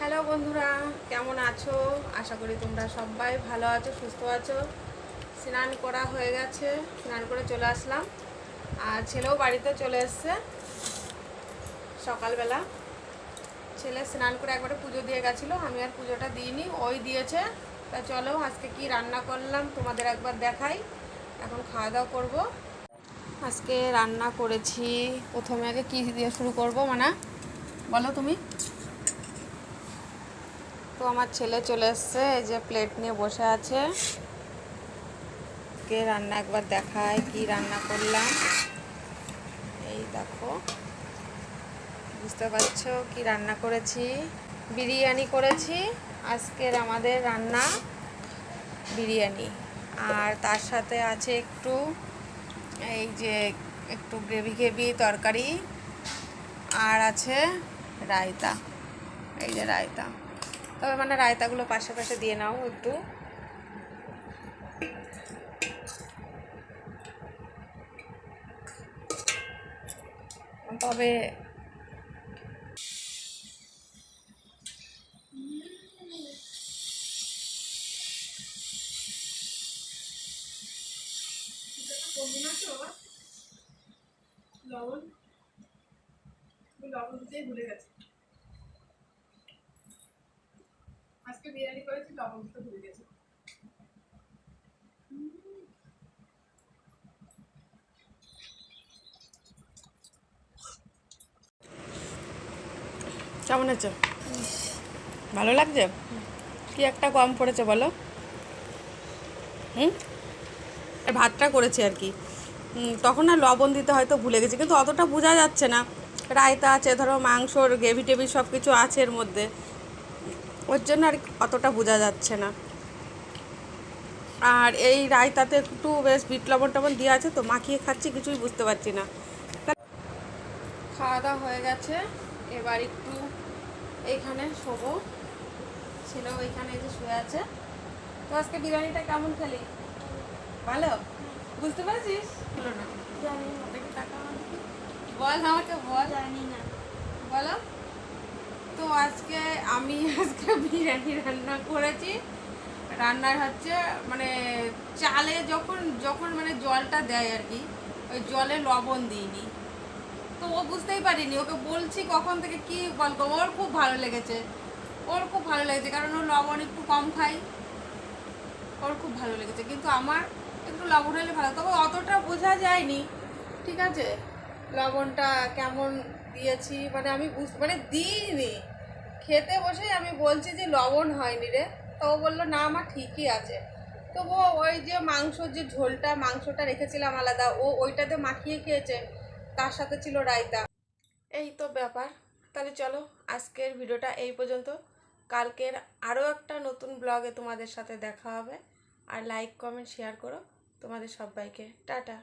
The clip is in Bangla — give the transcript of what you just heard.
হ্যালো বন্ধুরা, কেমন আছো? আশা করি তোমরা সবাই ভালো আছো, সুস্থ আছো। স্নান করা হয়ে গেছে, স্নান করে চলে আসলাম। আর ছেলেও বাড়িতে চলে এসছে সকালবেলা। ছেলে স্নান করে একবারে পুজো দিয়ে গেছিলো, আমি আর পুজোটা দিইনি, ওই দিয়েছে। তা চলো আজকে কি রান্না করলাম তোমাদের একবার দেখাই। এখন খাওয়া দাওয়া করবো। আজকে রান্না করেছি, প্রথমে আগে কি দিয়ে শুরু করবো মানে বলো তুমি। তো আমার ছেলে চলে এসছে, এই যে প্লেট নিয়ে বসে আছে। কে রান্না একবার দেখায় কি রান্না করলাম। এই দেখো, বুঝতে পারছো কি রান্না করেছি। বিরিয়ানি করেছি। আজকের আমাদের রান্না বিরিয়ানি। আর তার সাথে আছে একটু এই যে একটু গ্রেভি গ্রেভি তরকারি। আর আছে রায়তা, এই যে রায়তা। তবে মানে রায়তাগুলো পাশে পাশে দিয়ে নাও একটু। তবে লবণ লবণ দিতেই ভুলে গেছে। আজকে বিরিয়ানি করেছি, লবণ দিতে ভুলে গেছি। কেমন আছে? ভালো লাগছে? কি একটা কম পড়েছে বলো? ভাতটা করেছি আর কি, তখন আর লবণ দিতে হয়তো ভুলে গেছি, কিন্তু অতটা বোঝা যাচ্ছে না। রায়তা আছে, ধরো মাংসর গ্রেভি টেভি সব কিছু আছে এর মধ্যে, ওর জন্য আর অতটা বোঝা যাচ্ছে না। আর এই রায়তাতে একটু বেশ বিট লবণ টবণ দিয়ে আছে, তো মাখিয়ে খাচ্ছি, কিছুই বুঝতে পারছি না। খাওয়া দাওয়া হয়ে গেছে, এবার একটু এইখানে শোবো। ছেলেও এইখানে যে শুয়ে আছে। তো আজকে বিরিয়ানিটা কেমন খেলি? ভালো? বুঝতে পারছিস? বলো না, দেখি টাকা বল, আমাকে বল। জানি না, বলো। তো আজকে বিরিয়ানি রান্না করেছি। রান্নার হচ্ছে মানে চালে যখন যখন মানে জলটা দেয় আর কি, ওই জলে লবণ দিইনি। তো ও বুঝতেই পারিনি, ওকে বলছি কখন থেকে কি বলবো। ওর খুব ভালো লেগেছে, কারণ ও লবণ একটু কম খাই। ওর খুব ভালো লেগেছে, কিন্তু আমার একটু লবণ হলে ভালো, তবে অতটা বোঝা যায়নি। ঠিক আছে, লবণটা কেমন দিয়েছি মানে আমি মানে দিইনি। খেতে বসেই আমি বলছি যে লবণ হয়নি রে, তো ও বললো না আমার ঠিকই আছে। তবুও ওই যে মাংসর যে ঝোলটা, মাংসটা রেখেছিলাম আলাদা, ও ওইটাতে মাখিয়ে খেয়েছে, তার সাথে ছিল রায়তা। এই তো ব্যাপার। তাহলে চলো আজকের ভিডিওটা এই পর্যন্ত। কালকের আরও একটা নতুন ব্লগে তোমাদের সাথে দেখা হবে। আর লাইক কমেন্ট শেয়ার করো। তোমাদের সবাইকে টাটা।